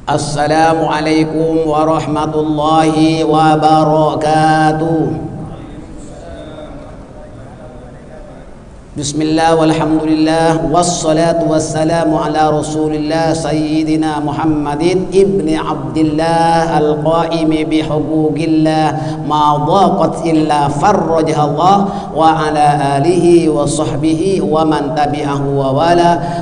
Assalamualaikum warahmatullahi wabarakatuh. Bismillah walhamdulillah wassalatu wassalamu ala rasulillah sayyidina Muhammadin ibni Abdillah al-qaimi bihuquqillah ma dhaqat illa farrajah Allah wa ala alihi wa sahbihi wa man tabi'ahu wa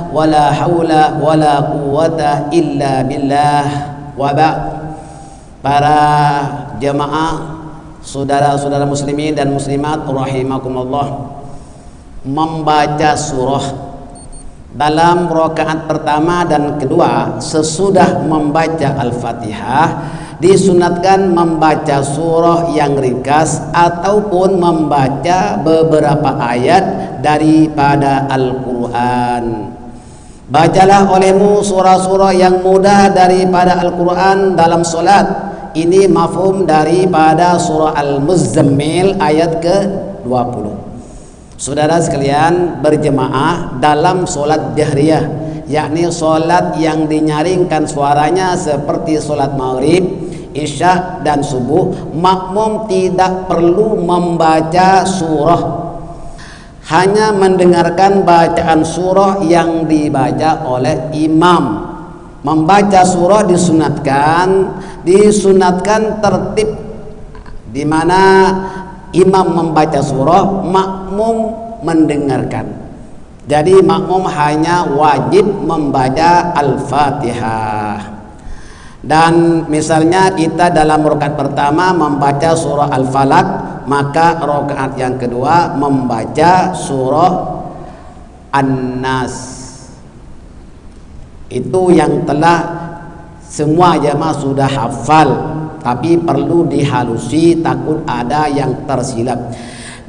wala hawla wala quwwata illa billah wa ba'd. Para jamaah, saudara-saudara muslimin dan muslimat rahimakumullah, membaca surah dalam rakaat pertama dan kedua sesudah membaca Al-Fatihah disunatkan membaca surah yang ringkas ataupun membaca beberapa ayat daripada Al-Quran. Bacalah olehmu surah-surah yang mudah daripada Al-Quran dalam solat. Ini mafhum daripada surah Al-Muzammil ayat ke-20. Saudara sekalian, berjemaah dalam solat jahriyah, yakni solat yang dinyaringkan suaranya seperti solat maghrib, isya dan subuh, makmum tidak perlu membaca surah, hanya mendengarkan bacaan surah yang dibaca oleh imam. Membaca surah disunatkan tertib, di mana imam membaca surah, makmum mendengarkan. Jadi makmum hanya wajib membaca Al-Fatihah. Dan misalnya kita dalam rakaat pertama membaca surah Al-Falaq, maka rakaat yang kedua membaca surah An-Nas. Itu yang telah semua jamaah sudah hafal, tapi perlu dihalusi, takut ada yang tersilap.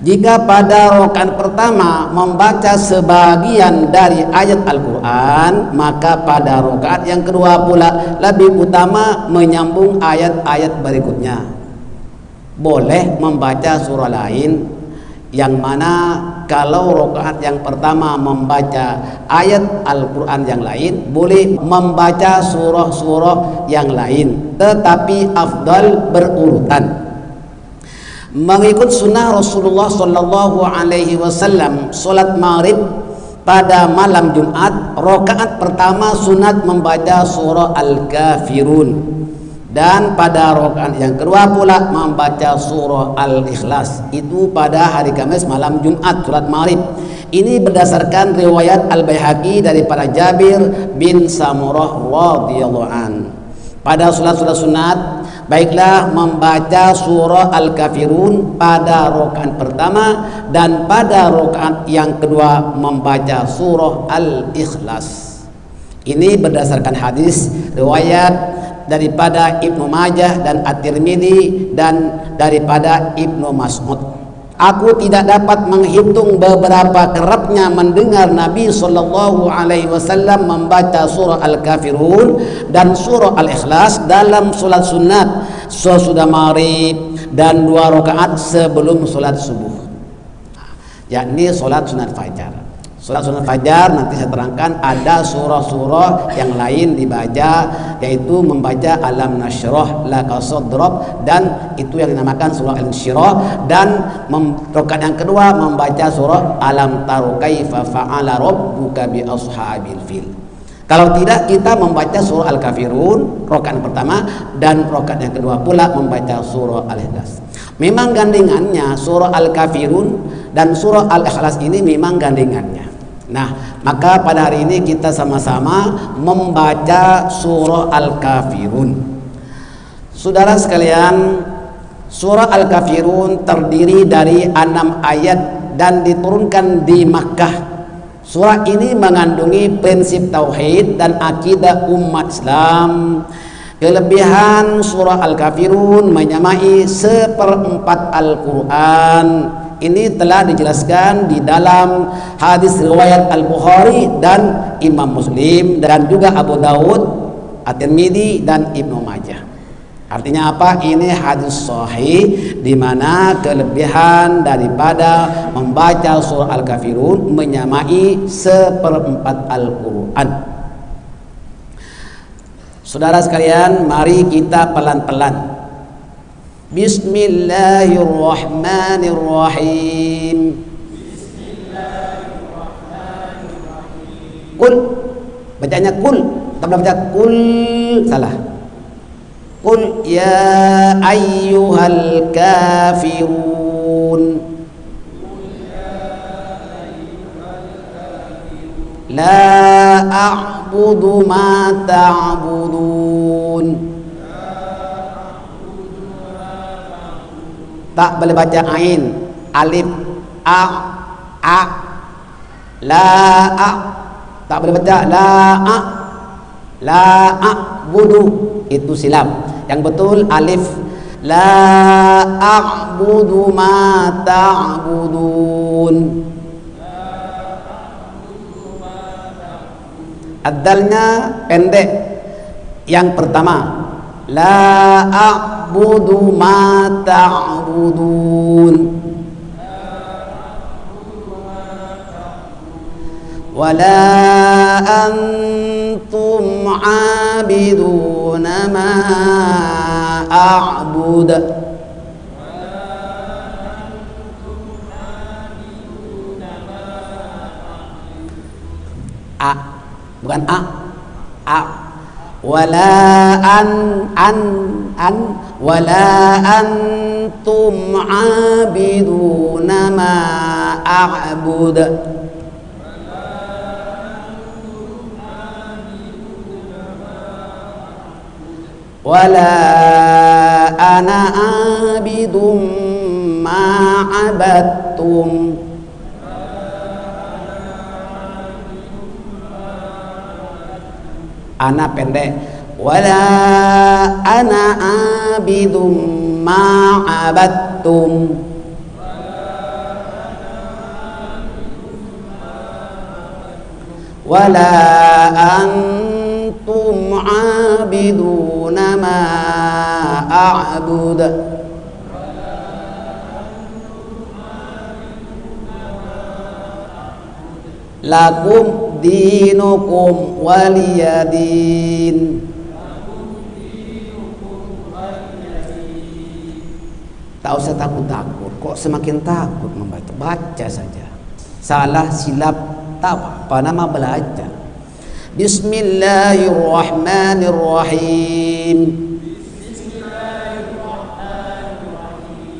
Jika pada rakaat pertama membaca sebagian dari ayat Al-Quran, maka pada rakaat yang kedua pula lebih utama menyambung ayat-ayat berikutnya. Boleh membaca surah lain, yang mana kalau rakaat yang pertama membaca ayat Al-Quran yang lain, boleh membaca surah-surah yang lain, tetapi afdal berurutan. Mengikut sunnah Rasulullah Sallallahu Alaihi Wasallam, solat maghrib pada malam Jumat, rakaat pertama sunat membaca surah Al-Kafirun, dan pada rakaat yang kedua pula membaca surah Al-Ikhlas. Itu pada hari Kamis malam Jumat solat maghrib. Ini berdasarkan riwayat Al-Baihaqi daripada Jabir bin Samurah radhiyallahu an. Pada solat-solat sunat, baiklah membaca surah Al-Kafirun pada rakaat pertama, dan pada rakaat yang kedua membaca surah Al-Ikhlas. Ini berdasarkan hadis riwayat daripada Ibnu Majah dan At-Tirmidzi dan daripada Ibnu Mas'ud. Aku tidak dapat menghitung beberapa kerapnya mendengar Nabi Sallallahu Alaihi Wasallam membaca surah Al-Kafirun dan surah Al-Ikhlas dalam solat sunat sesudah maghrib dan 2 rakaat sebelum solat subuh, yakni solat sunat fajar. Solat sunat fajar nanti saya terangkan ada surah-surah yang lain dibaca, yaitu membaca Alam Nashrah Laka Sadrak, dan itu yang dinamakan surah Al-Insyirah, dan rakaat yang kedua membaca surah Alam Taru Kaifa Fa'ala Rabbuka bi Ashabil Fil. Kalau tidak, kita membaca surah Al-Kafirun rakaat pertama, dan rakaat yang kedua pula membaca surah Al-Ikhlas. Memang gandengannya surah Al-Kafirun dan surah Al-Ikhlas ini memang gandengannya. Nah, maka pada hari ini kita sama-sama membaca surah Al-Kafirun. Saudara sekalian, surah Al-Kafirun terdiri dari 6 ayat dan diturunkan di Makkah. Surah ini mengandungi prinsip tauhid dan akidah umat Islam. Kelebihan surah Al-Kafirun menyamai 1/4 Al-Quran. Ini telah dijelaskan di dalam hadis riwayat Al-Bukhari dan Imam Muslim, dan juga Abu Daud, At-Tirmidzi dan Ibnu Majah. Artinya apa? Ini hadis sahih di mana kelebihan daripada membaca surah Al-Kafirun menyamai 1/4 Al-Quran. Saudara sekalian, mari kita pelan-pelan. Bismillahirrahmanirrahim. Kul, bacanya kul, tak boleh baca kul, salah. Kul ya ayyuhal kafirun. La a'budu ma ta'budun. Tak boleh baca ain, alif, a, la a. Tak boleh baca la a'budu, itu silap. Yang betul alif, la a'budu ma ta'budun. Adalnya pendek. Yang pertama, la a'budu ma ta'budun. Wala antum 'abiduna ma a'bud. A, bukan a. Wala wala antum 'abiduna ma a'bud. Wala ana 'abidum ma 'abadtum. Ana pendek. Wala ana 'abidum ma 'abadtum. Wala antum 'abiduna ma a'bud. Lakum dinukum waliyadin. Tak usah takut-takut. Kok semakin takut membaca? Baca saja. Salah silap tak apa, nama belajar. Bismillahirrahmanirrahim.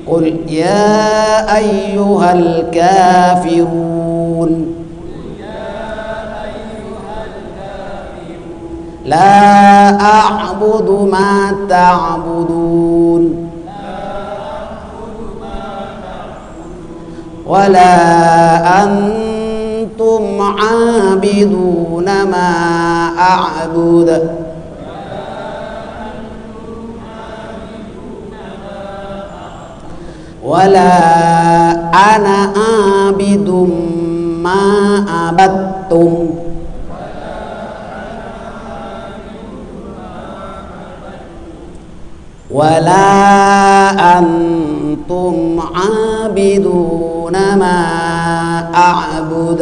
Qul ya ayyuhal kafirun. La a'budu ma ta'budun. Wala antum 'abiduna ma a'bud. Wala ana 'abidum ma abattum. Wala antum 'abiduna ma a'bud.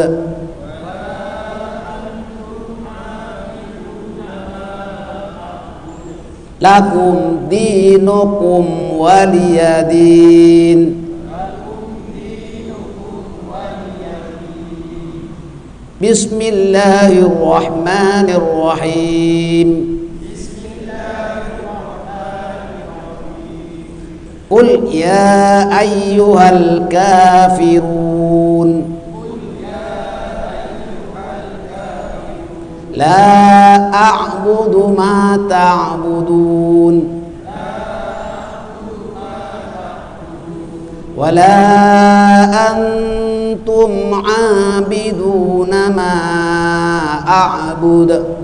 Lakum dinukum waliyadin. Bismillahirrahmanirrahim. Qul ya ayyuhal kafirun. La a'budu ma ta'budun. Wala antum 'abiduna ma a'bud.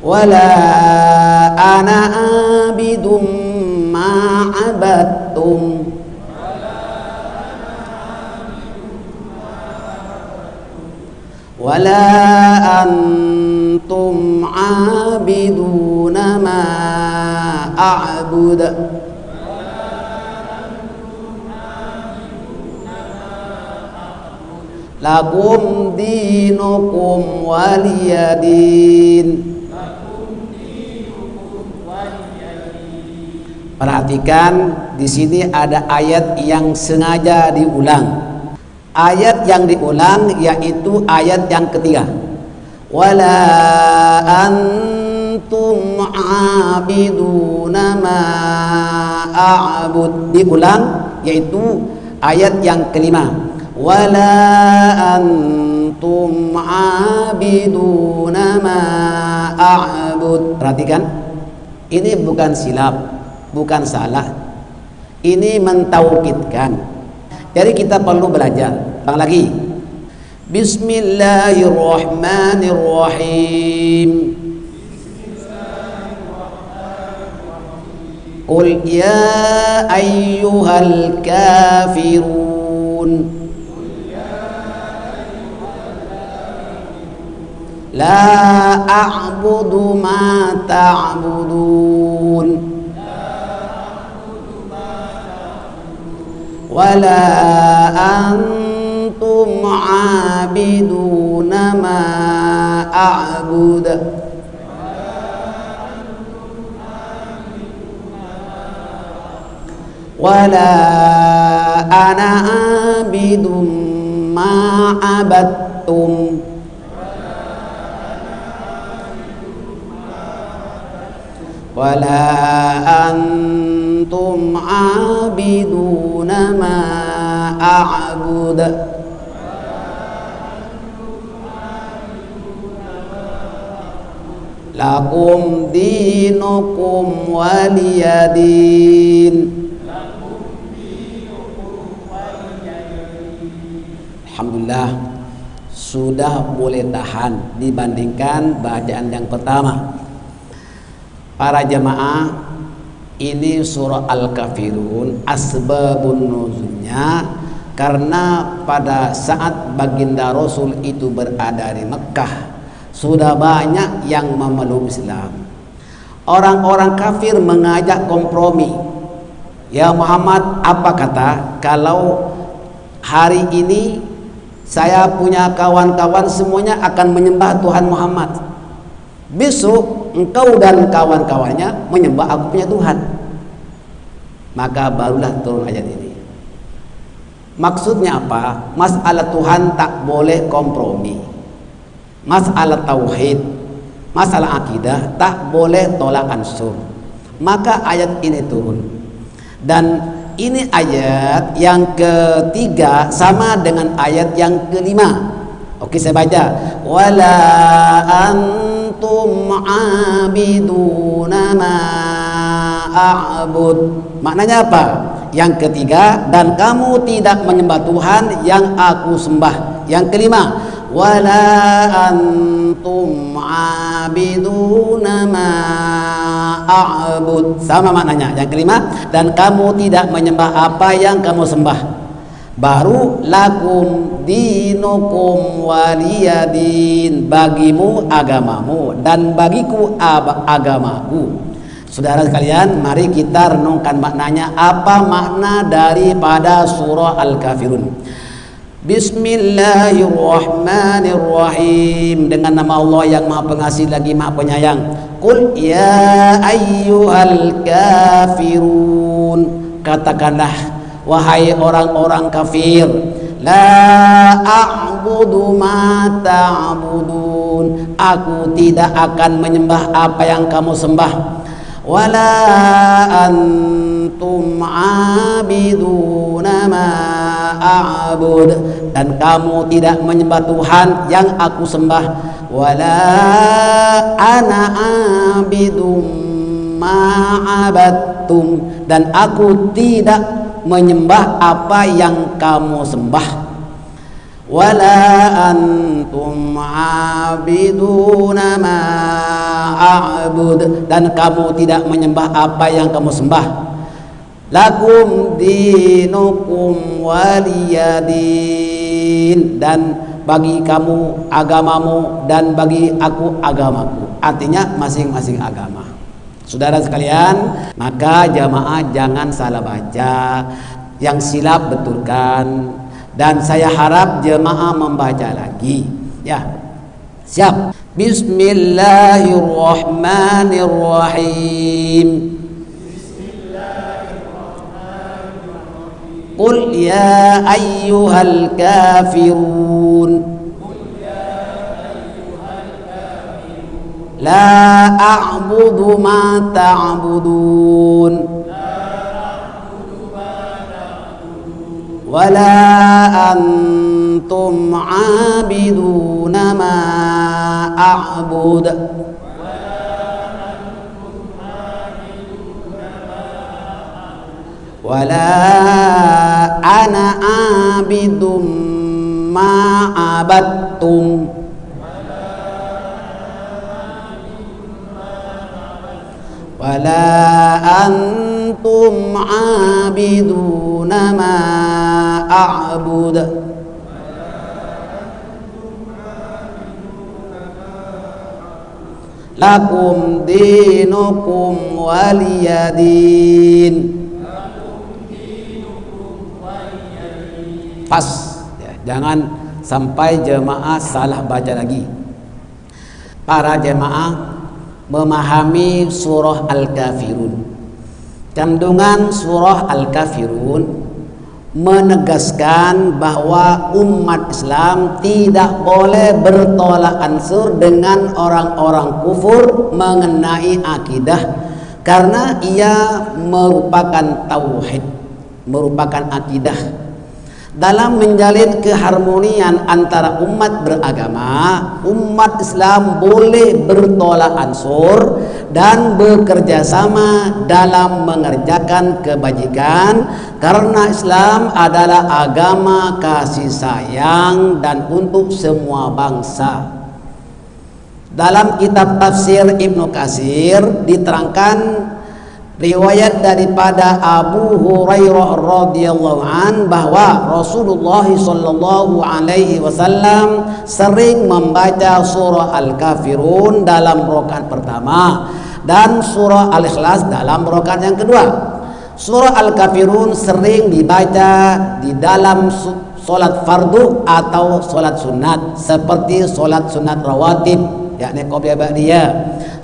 Wala ana 'abidum ma 'abadtum. Wala antum 'abiduna ma a'bud. Lakum dinukum waliyadin. Perhatikan di sini ada ayat yang sengaja diulang. Ayat yang diulang yaitu ayat yang ketiga. Wala antum abiduna ma a'bud. Diulang yaitu ayat yang kelima. Wala antum abiduna ma a'bud. Perhatikan, ini bukan silap, bukan salah, ini mentaukidkan. Jadi kita perlu belajar. Ulang lagi. Bismillahirrahmanirrahim. Qul ya ayyuhal kafirun la a'budu ma ta'budun wala antum abiduna ma a'bud wala ana abidum ma abattum wala antum abiduna ma a'bud lakum dinukum waliyadin. Alhamdulillah sudah boleh tahan dibandingkan bacaan yang pertama. Para jamaah, ini surah Al-Kafirun, asbabun nuzulnya karena pada saat baginda Rasul itu berada di Mekah, sudah banyak yang memeluk Islam. Orang-orang kafir mengajak kompromi. Ya Muhammad, apa kata kalau hari ini saya punya kawan-kawan semuanya akan menyembah Tuhan Muhammad, besok engkau dan kawan-kawannya menyembah aku punya Tuhan. Maka barulah turun ayat ini. Maksudnya apa? Masalah Tuhan tak boleh kompromi. Masalah tauhid, masalah akidah tak boleh tolak ansur. Maka ayat ini turun. Dan ini ayat yang ketiga sama dengan ayat yang kelima. Oke, saya baca. Wala antum abiduna ma a'bud. Maknanya apa? Yang ketiga, dan kamu tidak menyembah Tuhan yang aku sembah. Yang kelima, wala antum abiduna ma a'bud. Sama maknanya. Yang kelima, dan kamu tidak menyembah apa yang kamu sembah. Baru lakum dinukum waliyadin, bagimu agamamu dan bagiku agamaku. Saudara sekalian, mari kita renungkan maknanya. Apa makna daripada surah Al-Kafirun? Bismillahirrahmanirrahim. Dengan nama Allah yang Maha Pengasih lagi Maha Penyayang. Qul ya ayyuhal kafirun. Katakanlah, wahai orang-orang kafir, la a'budu ma ta'budun, aku tidak akan menyembah apa yang kamu sembah, wala antum abiduna ma a'bud, dan kamu tidak menyembah Tuhan yang aku sembah, wala ana abidum ma'abattum, dan aku tidak menyembah apa yang kamu sembah, wala antum abiduna ma a'bud, dan kamu tidak menyembah apa yang kamu sembah, lakum dinukum waliyadin, dan bagi kamu agamamu dan bagi aku agamaku. Artinya masing-masing agama. Saudara sekalian, maka jamaah jangan salah baca, yang silap betulkan, dan saya harap jemaah membaca lagi. Ya, Siap. Bismillahirrahmanirrahim. Qul ya ayyuhal kafirun. La a'budu ma ta'budun. Wala antum 'abiduna ma a'bud. Wala ana 'abidum ma 'abadtum. Wala antum 'abiduna ma a'bud. Lakum dinukum waliyadin. Pas ya, jangan sampai jemaah salah baca lagi. Para jemaah memahami surah Al-Kafirun. Kandungan surah Al-Kafirun menegaskan bahwa umat Islam tidak boleh bertolak ansur dengan orang-orang kufur mengenai akidah, karena ia merupakan tauhid, merupakan akidah. Dalam menjalin keharmonian antara umat beragama, umat Islam boleh bertolak ansur dan bekerja sama dalam mengerjakan kebajikan, karena Islam adalah agama kasih sayang dan untuk semua bangsa. Dalam kitab tafsir Ibnu Katsir diterangkan riwayat daripada Abu Hurairah radhiyallahu an bahwa Rasulullah sallallahu alaihi wasallam sering membaca surah Al-Kafirun dalam rakaat pertama dan surah Al-Ikhlas dalam rakaat yang kedua. Surah Al-Kafirun sering dibaca di dalam solat fardu atau solat sunat, seperti solat sunat rawatib, yakni qobliyah ba'diyah,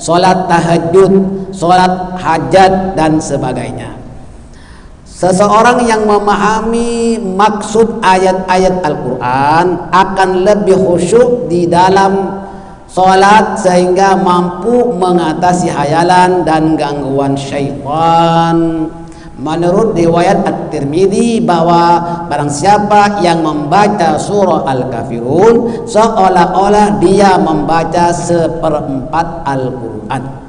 solat tahajud, solat hajat dan sebagainya. Seseorang yang memahami maksud ayat-ayat Al-Quran akan lebih khusyuk di dalam solat sehingga mampu mengatasi hayalan dan gangguan syaitan. Menurut riwayat At-Tirmidzi bahwa barang siapa yang membaca surah Al-Kafirun seolah-olah dia membaca seperempat Al-Quran.